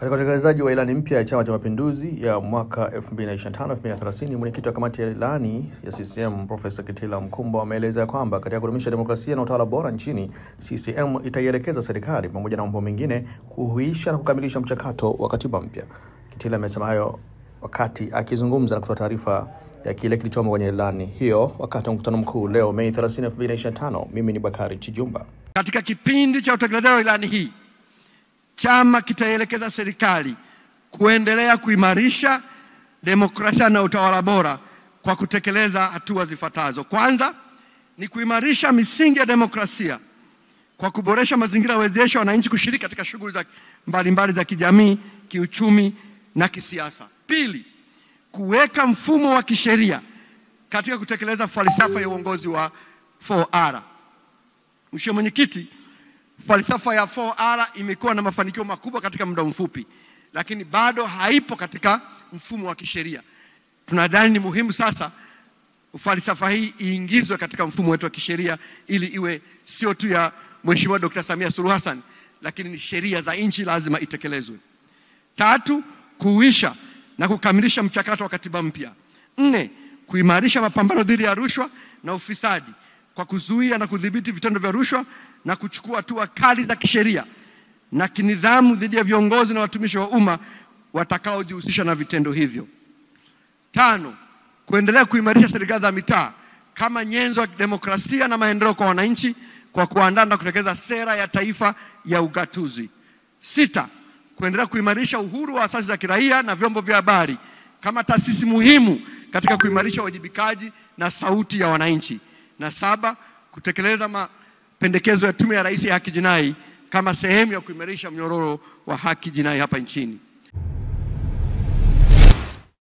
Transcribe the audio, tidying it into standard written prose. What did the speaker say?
Katika utekelezaji wa ilani mpya ya Chama cha Mapinduzi ya mwaka 2025-2030, mwenyekiti wa kamati ya ilani ya CCM Profesa Kitila Mkumbo ameeleza kwamba katika kudumisha demokrasia na utawala bora nchini, CCM itaielekeza serikali pamoja na mambo mengine kuhuisha na kukamilisha mchakato wa katiba mpya. Kitila amesema hayo wakati akizungumza na kutoa taarifa ya kile kilichomo kwenye ilani hiyo wakati wa mkutano mkuu leo Mei 30, 2025. Mimi ni Bakari Chijumba. Katika kipindi cha utekelezaji wa ilani hii, chama kitaelekeza serikali kuendelea kuimarisha demokrasia na utawala bora kwa kutekeleza hatua zifuatazo. Kwanza ni kuimarisha misingi ya demokrasia kwa kuboresha mazingira wezeshi wananchi kushiriki katika shughuli za mbalimbali za kijamii, kiuchumi na kisiasa. Pili, kuweka mfumo wa kisheria katika kutekeleza falsafa ya uongozi wa 4R. Mheshimiwa Mwenyekiti, falsafa ya 4R imekuwa na mafanikio makubwa katika muda mfupi, lakini bado haipo katika mfumo wa kisheria. Tunadhani ni muhimu sasa falsafa hii iingizwe katika mfumo wetu wa kisheria ili iwe sio tu ya Mheshimiwa Dr. Samia Suluhu Hassan, lakini ni sheria za nchi lazima itekelezwe. Tatu, kuhuisha na kukamilisha mchakato wa katiba mpya. 4, kuimarisha mapambano dhidi ya rushwa na ufisadi kwa kuzuia na kudhibiti vitendo vya rushwa na kuchukua hatua kali za kisheria na kinidhamu dhidi ya viongozi na watumishi wa umma watakaojihusisha na vitendo hivyo. 5, kuendelea kuimarisha serikali za mitaa kama nyenzo ya demokrasia na maendeleo kwa wananchi kwa kuandaa na kutekeleza sera ya taifa ya ugatuzi. 6, kuendelea kuimarisha uhuru wa asasi za kiraia na vyombo vya habari kama taasisi muhimu katika kuimarisha uwajibikaji na sauti ya wananchi. Na 7, kutekeleza mapendekezo ya Tume ya Rais ya Haki Jinai kama sehemu ya kuimarisha mnyororo wa haki jinai hapa nchini.